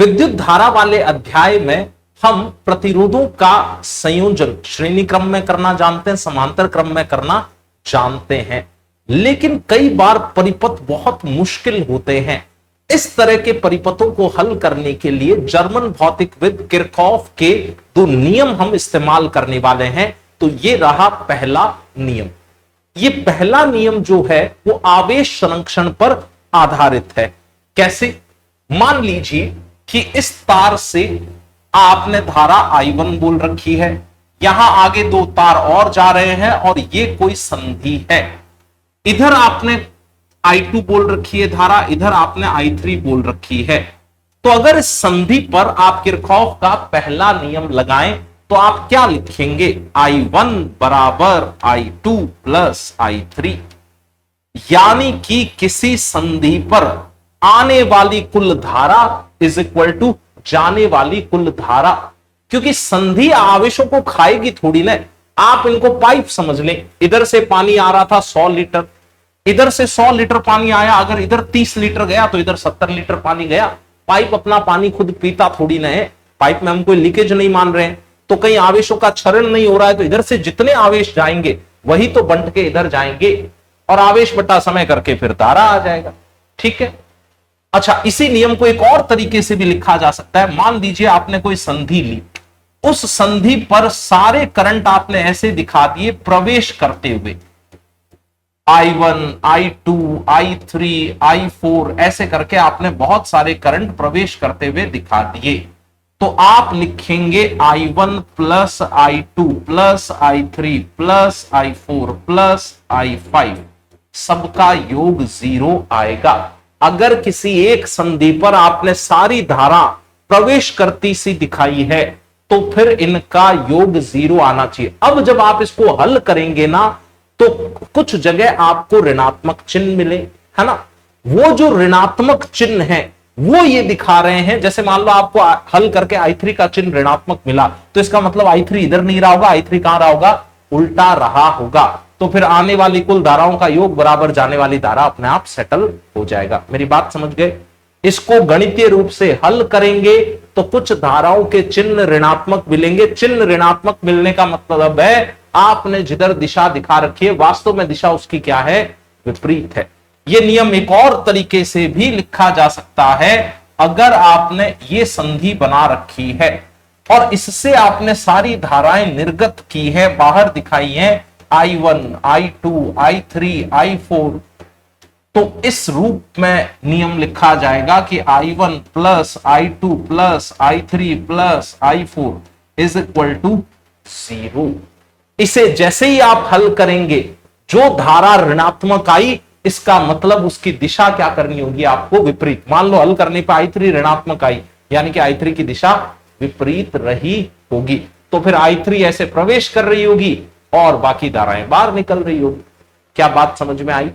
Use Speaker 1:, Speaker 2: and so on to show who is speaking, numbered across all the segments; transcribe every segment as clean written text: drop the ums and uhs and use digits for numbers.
Speaker 1: विद्युत धारा वाले अध्याय में हम प्रतिरोधों का संयोजन श्रेणी क्रम में करना जानते हैं, समांतर क्रम में करना जानते हैं, लेकिन कई बार परिपथ बहुत मुश्किल होते हैं। इस तरह के परिपथों को हल करने के लिए जर्मन भौतिकविद किरचॉफ के दो नियम हम इस्तेमाल करने वाले हैं। तो ये रहा पहला नियम। ये पहला नियम जो है वो आवेश संरक्षण पर आधारित है। कैसे? मान लीजिए कि इस तार से आपने धारा I1 बोल रखी है, यहां आगे दो तार और जा रहे हैं और ये कोई संधि है। इधर आपने I2 बोल रखी है धारा, इधर आपने I3 बोल रखी है। तो अगर इस संधि पर आप किरचॉफ का पहला नियम लगाएं तो आप क्या लिखेंगे? I1 बराबर I2 प्लस I3, यानी कि किसी संधि पर आने वाली कुल धारा इज इक्वल टू जाने वाली कुल धारा। क्योंकि संधि आवेशों को खाएगी थोड़ी ना। आप इनको पाइप समझ लें, इधर से पानी आ रहा था 100 लीटर, इधर से 100 लीटर पानी आया, अगर इधर 30 लीटर गया तो इधर 70 लीटर पानी गया। पाइप अपना पानी खुद पीता थोड़ी ना है, पाइप में हम कोई लीकेज नहीं मान रहे हैं, तो कहीं आवेशों का क्षरण नहीं हो रहा है, तो इधर से जितने आवेश जाएंगे वही तो बंट के इधर जाएंगे और आवेश बटा समय करके फिर धारा आ जाएगा। ठीक है। अच्छा, इसी नियम को एक और तरीके से भी लिखा जा सकता है। मान लीजिए आपने कोई संधि ली, उस संधि पर सारे करंट आपने ऐसे दिखा दिए प्रवेश करते हुए, I1, I2, I3, I4 ऐसे करके आपने बहुत सारे करंट प्रवेश करते हुए दिखा दिए। तो आप लिखेंगे I1 plus I2 plus I3 plus I4 plus I5, सबका योग 0 आएगा। अगर किसी एक संधि पर आपने सारी धारा प्रवेश करती सी दिखाई है तो फिर इनका योग 0 आना चाहिए। अब जब आप इसको हल करेंगे ना तो कुछ जगह आपको ऋणात्मक चिन्ह मिले, है ना। वो जो ऋणात्मक चिन्ह है वो ये दिखा रहे हैं, जैसे मान लो आपको हल करके I3 का चिन्ह ऋणात्मक मिला तो इसका मतलब I3 इधर नहीं रहा होगा, I3 कहां रहा होगा? उल्टा रहा होगा। तो फिर आने वाली कुल धाराओं का योग बराबर जाने वाली धारा अपने आप सेटल हो जाएगा। मेरी बात समझ गए? इसको गणितीय रूप से हल करेंगे तो कुछ धाराओं के चिन्ह ऋणात्मक मिलेंगे। चिन्ह ऋणात्मक मिलने का मतलब है आपने जिधर दिशा दिखा रखी है वास्तव में दिशा उसकी क्या है? विपरीत है। यह नियम एक और तरीके से भी लिखा जा सकता है। अगर आपने ये संधि बना रखी है और इससे आपने सारी धाराएं निर्गत की है, बाहर दिखाई है, I1, I2, I3, I4, तो इस रूप में नियम लिखा जाएगा कि I1 plus I2 plus I3 plus I4 is equal to 0। इसे जैसे ही आप हल करेंगे, जो धारा ऋणात्मक आई इसका मतलब उसकी दिशा क्या करनी होगी? आपको विपरीत। मान लो हल करने पर I3 ऋणात्मक आई, यानी कि I3 की दिशा विपरीत रही होगी, तो फिर I3 ऐसे प्रवेश कर रही होगी और बाकी धाराएं बाहर निकल रही होगी। क्या बात समझ में आई?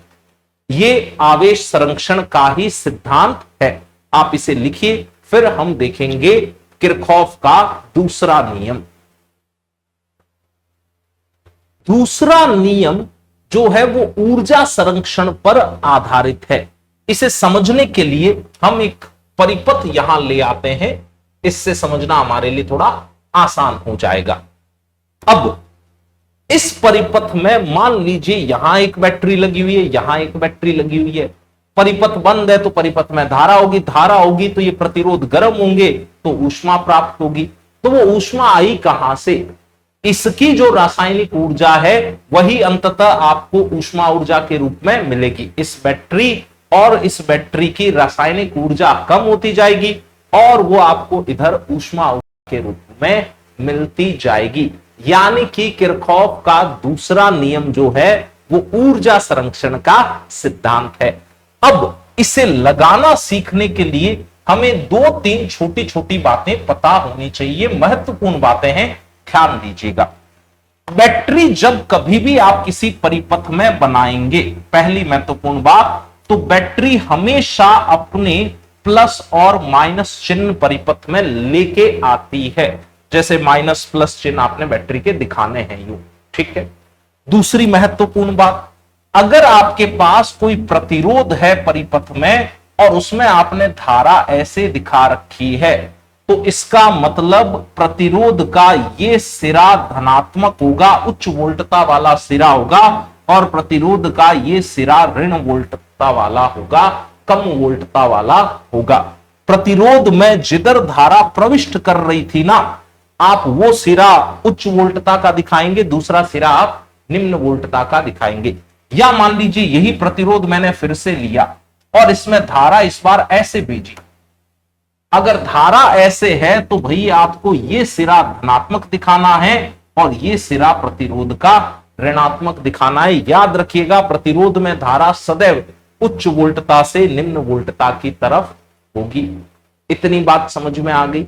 Speaker 1: ये आवेश संरक्षण का ही सिद्धांत है। आप इसे लिखिए, फिर हम देखेंगे किरचॉफ का दूसरा नियम। दूसरा नियम जो है वो ऊर्जा संरक्षण पर आधारित है। इसे समझने के लिए हम एक परिपथ यहां ले आते हैं, इससे समझना हमारे लिए थोड़ा आसान हो जाएगा। अब इस परिपथ में मान लीजिए यहां एक बैटरी लगी हुई है, यहां एक बैटरी लगी हुई है। परिपथ बंद है तो परिपथ में धारा होगी, धारा होगी तो ये प्रतिरोध गर्म होंगे तो ऊष्मा प्राप्त होगी। तो वो ऊष्मा आई कहां से? इसकी जो रासायनिक ऊर्जा है वही अंततः आपको ऊष्मा ऊर्जा के रूप में मिलेगी। इस बैटरी और इस बैटरी की रासायनिक ऊर्जा कम होती जाएगी और वो आपको इधर ऊष्मा ऊर्जा के रूप में मिलती जाएगी। यानी कि किरचॉफ का दूसरा नियम जो है वो ऊर्जा संरक्षण का सिद्धांत है। अब इसे लगाना सीखने के लिए हमें 2-3 छोटी छोटी बातें पता होनी चाहिए, महत्वपूर्ण बातें हैं, ध्यान दीजिएगा। बैटरी जब कभी भी आप किसी परिपथ में बनाएंगे, पहली महत्वपूर्ण बात, तो बैटरी हमेशा अपने प्लस और माइनस चिन्ह परिपथ में लेके आती है। जैसे माइनस प्लस चिन्ह आपने बैटरी के दिखाने हैं यूं, ठीक है। दूसरी महत्वपूर्ण बात, अगर आपके पास कोई प्रतिरोध है परिपथ में और उसमें आपने धारा ऐसे दिखा रखी है, तो इसका मतलब प्रतिरोध का ये सिरा धनात्मक होगा, उच्च वोल्टता वाला सिरा होगा, और प्रतिरोध का ये सिरा ऋण वोल्टता वाला होगा, कम वोल्टता वाला होगा। प्रतिरोध में जिधर धारा प्रविष्ट कर रही थी ना, आप वो सिरा उच्च वोल्टता का दिखाएंगे, दूसरा सिरा आप निम्न वोल्टता का दिखाएंगे। या मान लीजिए यही प्रतिरोध मैंने फिर से लिया और इसमें धारा इस बार ऐसे भेजी। अगर धारा ऐसे है तो भाई आपको ये सिरा धनात्मक दिखाना है और ये सिरा प्रतिरोध का ऋणात्मक दिखाना है। याद रखिएगा, प्रतिरोध में धारा सदैव उच्च वोल्टता से निम्न वोल्टता की तरफ होगी। इतनी बात समझ में आ गई।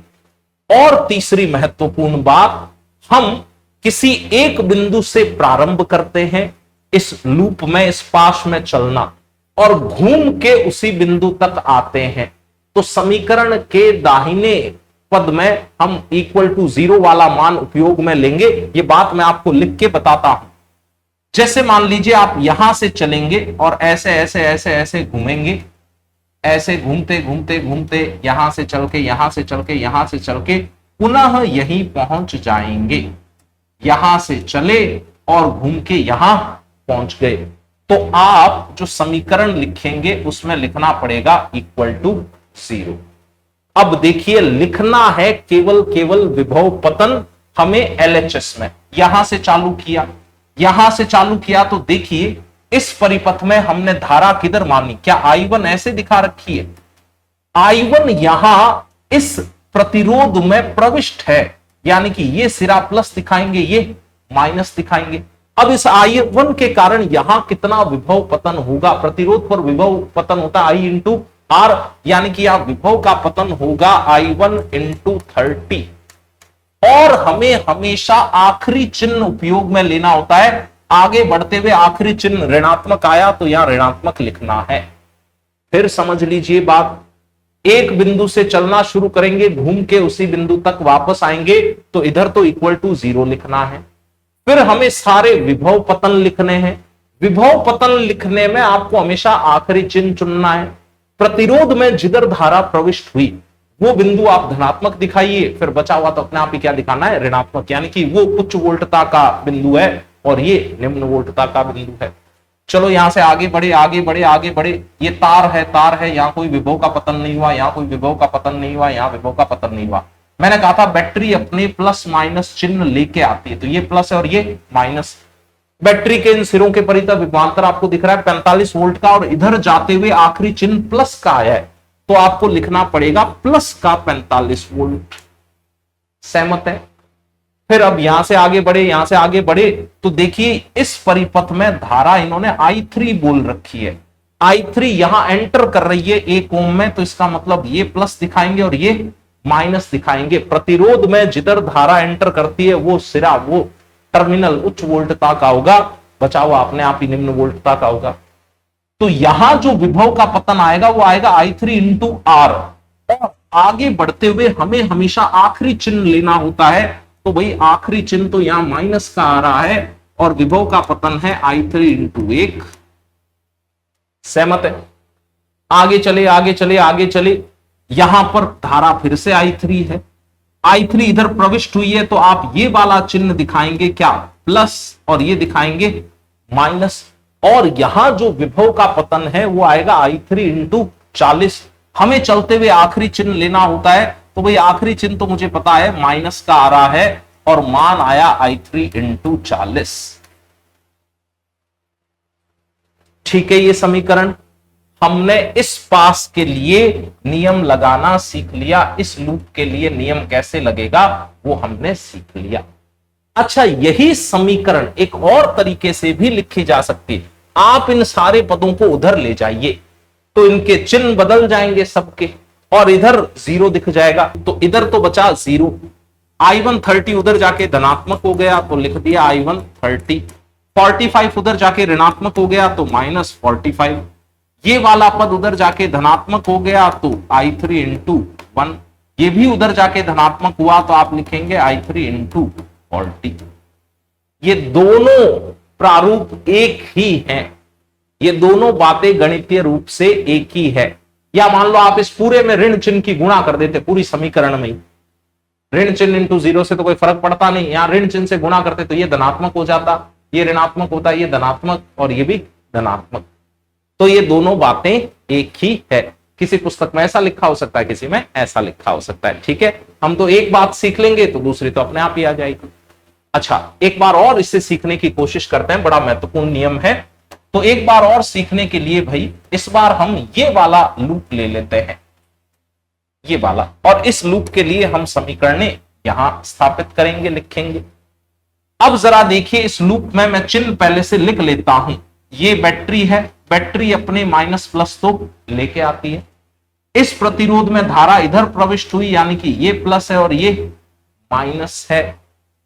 Speaker 1: और तीसरी महत्वपूर्ण बात, हम किसी एक बिंदु से प्रारंभ करते हैं इस लूप में, इस पाश में चलना, और घूम के उसी बिंदु तक आते हैं, तो समीकरण के दाहिने पद में हम इक्वल टू 0 वाला मान उपयोग में लेंगे। ये बात मैं आपको लिख के बताता हूं। जैसे मान लीजिए आप यहां से चलेंगे और ऐसे ऐसे ऐसे ऐसे घूमेंगे, ऐसे घूमते घूमते घूमते यहां से चल के यहां से चल के यहां से चल के पुनः यहीं पहुंच जाएंगे। यहां से चले और घूम के यहां पहुंच गए, तो आप जो समीकरण लिखेंगे उसमें लिखना पड़ेगा इक्वल टू 0। अब देखिए, लिखना है केवल केवल विभव पतन हमें LHS में। यहां से चालू किया, यहां से चालू किया, तो देखिए इस परिपथ में हमने धारा किधर मानी, क्या I1 ऐसे दिखा रखी है? I1 यहां इस प्रतिरोध में प्रविष्ट है, यानी कि ये सिरा प्लस दिखाएंगे, ये माइनस दिखाएंगे। अब इस I1 के कारण यहां कितना विभव पतन होगा? प्रतिरोध पर विभव पतन होता है I इंटू R, यानी कि यहां विभव का पतन होगा I1 इंटू 30। और हमें हमेशा आखिरी चिन्ह उपयोग में लेना होता है। आगे बढ़ते हुए आखिरी चिन्ह ऋणात्मक आया तो यहां ऋणात्मक लिखना है। फिर समझ लीजिए बात, एक बिंदु से चलना शुरू करेंगे, घूम के उसी बिंदु तक वापस आएंगे, तो इधर तो इक्वल टू 0 लिखना है। फिर हमें सारे विभव पतन लिखने हैं। विभव पतन लिखने में आपको हमेशा आखिरी चिन्ह चुनना है। प्रतिरोध में जिधर धारा प्रविष्ट हुई वो बिंदु आप धनात्मक दिखाइए, फिर बचा हुआ तो अपने आप ही क्या दिखाना है? ऋणात्मक, यानी कि वो उच्च वोल्टता का बिंदु है और ये निम्न वोल्टता का बिंदु है। चलो यहां से आगे बढ़े आगे बढ़े आगे बढ़े। ये तार है, यहां कोई विभव का पतन नहीं हुआ, यहां कोई विभव का पतन नहीं हुआ, यहां विभव का पतन नहीं हुआ। मैंने कहा था बैटरी अपने प्लस माइनस चिन्ह लेके आती है, तो ये प्लस है और ये माइनस। बैटरी के इन सिरों के परितः विभवांतर आपको दिख रहा है 45 वोल्ट का, और इधर जाते हुए आखिरी चिन्ह प्लस का आया है, तो आपको लिखना पड़ेगा प्लस का 45 वोल्ट। सहमत है? फिर अब यहां से आगे बढ़े, यहां से आगे बढ़े, तो देखिए इस परिपथ में धारा इन्होंने I3 बोल रखी है। I3 यहां एंटर कर रही है 1 ओम में, तो इसका मतलब ये प्लस दिखाएंगे और ये माइनस दिखाएंगे। प्रतिरोध में जिधर धारा एंटर करती है वो सिरा, वो टर्मिनल उच्च वोल्टता का होगा, बचा हुआ अपने आप ही निम्न वोल्टता का होगा। तो यहां जो विभव का पतन आएगा वो आएगा I3 इंटू R। और आगे बढ़ते हुए हमें हमेशा आखिरी चिन्ह लेना होता है, तो भाई आखिरी चिन्ह तो यहां माइनस का आ रहा है और विभव का पतन है I3 इंटू 1। सहमत है? आगे चले आगे चले आगे चले, यहां पर धारा फिर से I3 है। I3 इधर प्रविष्ट हुई है, तो आप ये वाला चिन्ह दिखाएंगे क्या? प्लस, और ये दिखाएंगे माइनस। और यहां जो विभव का पतन है वो आएगा I3 इंटू 40। हमें चलते हुए आखिरी चिन्ह लेना होता है, तो भाई आखिरी चिन्ह तो मुझे पता है माइनस का आ रहा है और मान आया I3 इंटू 40। ठीक है, ये समीकरण हमने इस पास के लिए नियम लगाना सीख लिया। इस लूप के लिए नियम कैसे लगेगा वो हमने सीख लिया। अच्छा, यही समीकरण एक और तरीके से भी लिखी जा सकती है। आप इन सारे पदों को उधर ले जाइए तो इनके चिन्ह बदल जाएंगे सबके, और इधर 0 दिख जाएगा, तो इधर तो बचा 0। I1 30 उधर जाके धनात्मक हो गया तो लिख दिया I1 30। 45 उधर जाके ऋणात्मक हो गया तो -45। ये वाला पद उधर जाके धनात्मक हो गया तो I3 इंटू 1। ये भी उधर जाके धनात्मक हुआ तो आप लिखेंगे I3 इंटू 40। ये दोनों प्रारूप एक ही हैं, ये दोनों बातें गणितीय रूप से एक ही है। या मान लो आप इस पूरे में ऋण चिन्ह की गुणा कर देते पूरी समीकरण में ही, ऋण चिन्ह इंटू 0 से तो कोई फर्क पड़ता नहीं, यहां ऋण चिन्ह से गुणा करते तो ये धनात्मक हो जाता, ये ऋणात्मक होता, ये धनात्मक और ये भी धनात्मक। तो ये दोनों बातें एक ही है। किसी पुस्तक में ऐसा लिखा हो सकता है, किसी में ऐसा लिखा हो सकता है। ठीक है, हम तो एक बात सीख लेंगे तो दूसरी तो अपने आप ही आ जाएगी। अच्छा, एक बार और इससे सीखने की कोशिश करते हैं, बड़ा महत्वपूर्ण नियम है। तो एक बार और सीखने के लिए भाई इस बार हम ये वाला लूप ले लेते हैं, ये वाला, और इस लूप के लिए हम समीकरणें यहां स्थापित करेंगे, लिखेंगे। अब जरा देखिए, इस लूप में मैं चिन्ह पहले से लिख लेता हूं। ये बैटरी है, बैटरी अपने माइनस प्लस तो लेके आती है। इस प्रतिरोध में धारा इधर प्रविष्ट हुई, यानी कि ये प्लस है और ये माइनस है।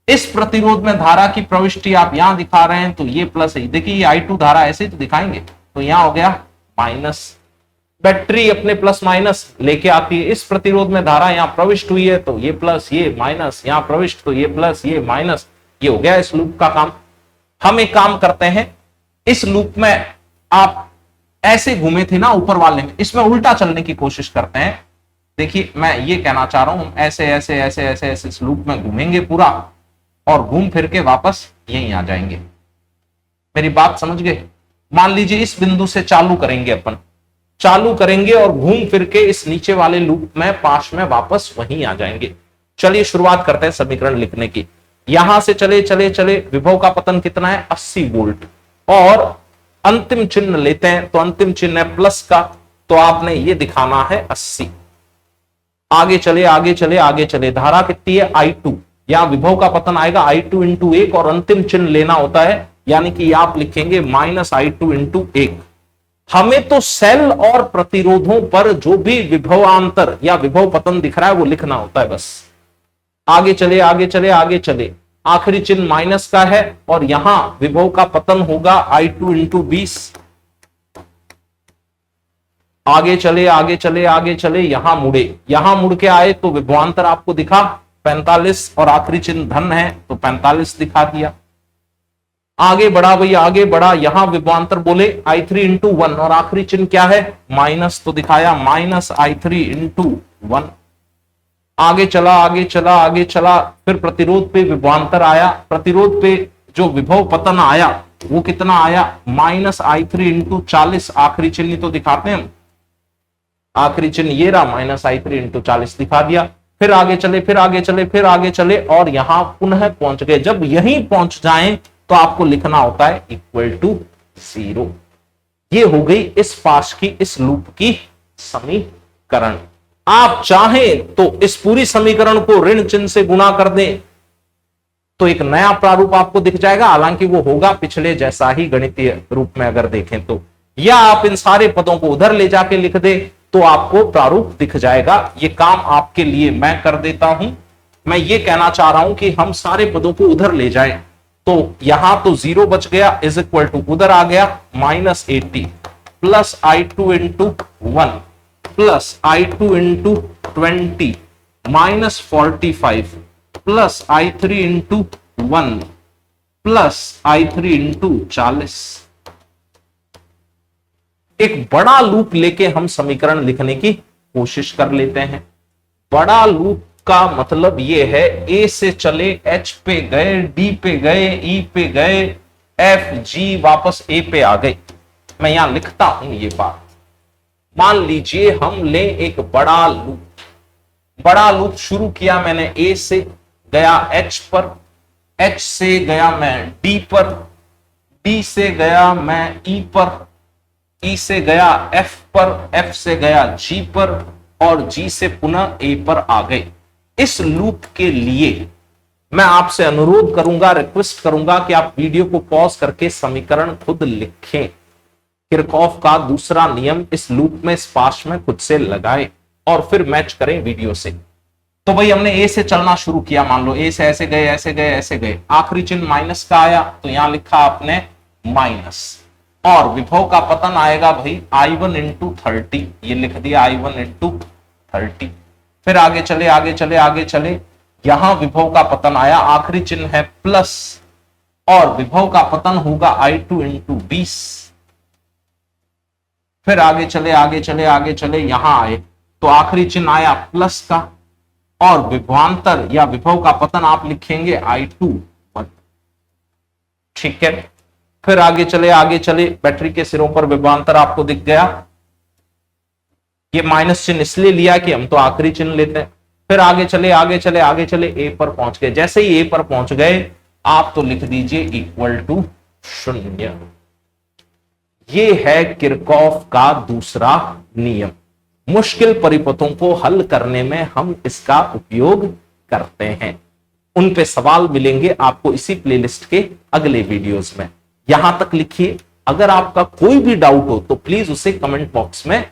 Speaker 1: इस प्रतिरोध में धारा की प्रविष्टि आप यहां दिखा रहे हैं तो ये प्लस है। देखिए ये I2 धारा ऐसे ही तो दिखाएंगे, तो यहां हो गया माइनस। बैटरी अपने प्लस माइनस लेके आती है। इस प्रतिरोध में धारा यहां प्रविष्ट हुई है तो ये प्लस ये माइनस, यहां प्रविष्ट तो ये प्लस ये माइनस। ये हो गया इस लूप का काम। हम एक काम करते हैं, इस लूप में आप ऐसे घूमे थे ना ऊपर वाले में, इसमें उल्टा चलने की कोशिश करते हैं। देखिए मैं ये कहना चाह रहा हूं, हम ऐसे ऐसे ऐसे ऐसे ऐसे इस लूप में घूमेंगे पूरा, और घूम फिर के वापस यहीं आ जाएंगे। मेरी बात समझ गए? मान लीजिए इस बिंदु से चालू करेंगे, अपन चालू करेंगे और घूम फिर के इस नीचे वाले लूप में पास में वापस वहीं आ जाएंगे। चलिए शुरुआत करते हैं समीकरण लिखने की। यहां से चले चले चले, विभव का पतन कितना है 80 वोल्ट, और अंतिम चिन्ह लेते हैं तो अंतिम चिन्ह है प्लस का, तो आपने ये दिखाना है 80। आगे चले आगे चले आगे चले, धारा कितनी है I2, यहां विभव का पतन आएगा I2 इंटू 1, और अंतिम चिन्ह लेना होता है, यानी कि आप लिखेंगे माइनस I2 इंटू 1। हमें तो सेल और प्रतिरोधों पर जो भी विभवांतर या विभव पतन दिख रहा है वो लिखना होता है बस। आगे चले आगे चले आगे चले, आखिरी चिन्ह माइनस का है, और यहां विभव का पतन होगा I2 इंटू 20। आगे चले आगे चले आगे चले, यहां मुड़े, यहां मुड़ के आए तो विभवांतर आपको दिखा 45, और आखिरी चिन्ह धन है तो 45 दिखा दिया। आगे बढ़ा भाई आगे बढ़ा, यहां विभवांतर बोले I3 इंटू 1, और आखिरी चिन्ह क्या है माइनस, तो दिखाया माइनस I3 इंटू 1। आगे चला आगे चला आगे चला, फिर प्रतिरोध पे विभवांतर आया, प्रतिरोध पे जो विभव पतन आया वो कितना आया माइनस I3 इंटू 40। आखिरी चिन्ह तो दिखाते हैं हम, आखिरी चिन्ह ये रहा माइनस I3 इंटू 40 दिखा दिया। फिर आगे चले फिर आगे चले फिर आगे चले, और यहां पुनः पहुंच गए। जब यहीं पहुंच जाएं तो आपको लिखना होता है इक्वल टू 0। ये हो गई इस पास की, इस लूप की समीकरण। आप चाहें तो इस पूरी समीकरण को ऋण चिन्ह से गुणा कर दें तो एक नया प्रारूप आपको दिख जाएगा, हालांकि वो होगा पिछले जैसा ही गणितीय रूप में अगर देखें तो, या आप इन सारे पदों को उधर ले जाके लिख दे तो आपको प्रारूप दिख जाएगा। ये काम आपके लिए मैं कर देता हूं। मैं ये कहना चाह रहा हूं कि हम सारे पदों को उधर ले जाएं, तो यहां तो 0 बच गया, इज इक्वल टू उधर आ गया minus 80 plus I2 into 1 plus I2 into 20 minus 45 plus I3 into 1 plus I3 into 40। एक बड़ा लूप लेके हम समीकरण लिखने की कोशिश कर लेते हैं। बड़ा लूप का मतलब यह है ए से चले H पे गए, D पे गए, E पे गए, F G वापस A पे आ गए। मैं यहां लिखता हूं ये बात। मान लीजिए हम ले एक बड़ा लूप, बड़ा लूप शुरू किया मैंने A से, गया H पर, H से गया मैं D पर, D से गया मैं E पर, E से गया F पर, F से गया G पर, और G से पुनः A पर आ गए। इस लूप के लिए मैं आपसे अनुरोध करूंगा, रिक्वेस्ट करूंगा कि आप वीडियो को पॉज करके समीकरण खुद लिखें। किरचॉफ का दूसरा नियम इस लूप में, इस पास में खुद से लगाए और फिर मैच करें वीडियो से। तो भाई हमने ए से चलना शुरू किया, मान लो ए से ऐसे गए ऐसे गए ऐसे गए, आखिरी चिन्ह माइनस का आया तो यहां लिखा आपने माइनस, और विभव का पतन आएगा भाई I1 इंटू 30, ये लिख दिया I1 इंटू 30। फिर आगे चले आगे चले आगे चले, यहां विभव का पतन आया, आखिरी चिन्ह है प्लस, और विभव का पतन होगा I2 इंटू 20। फिर आगे चले आगे चले आगे चले, यहां आए तो आखिरी चिन्ह आया प्लस का, और विभवांतर या विभव का पतन आप लिखेंगे I2 1। ठीक है, फिर आगे चले बैटरी के सिरों पर विभवांतर आपको दिख गया। ये माइनस चिन्ह इसलिए लिया कि हम तो आखिरी चिन्ह लेते हैं। फिर आगे चले ए पर पहुंच गए। जैसे ही ए पर पहुंच गए आप तो लिख दीजिए इक्वल टू 0। ये है किरचॉफ का दूसरा नियम। मुश्किल परिपथों को हल करने में हम इसका उपयोग करते हैं। उन पे सवाल मिलेंगे आपको इसी प्लेलिस्ट के अगले वीडियोस में। यहां तक लिखिए, अगर आपका कोई भी डाउट हो तो प्लीज उसे कमेंट बॉक्स में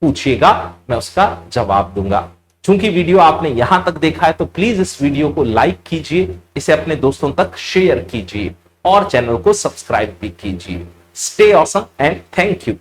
Speaker 1: पूछिएगा, मैं उसका जवाब दूंगा। चूंकि वीडियो आपने यहां तक देखा है तो प्लीज इस वीडियो को लाइक कीजिए, इसे अपने दोस्तों तक शेयर कीजिए और चैनल को सब्सक्राइब भी कीजिए। Stay awesome and thank you.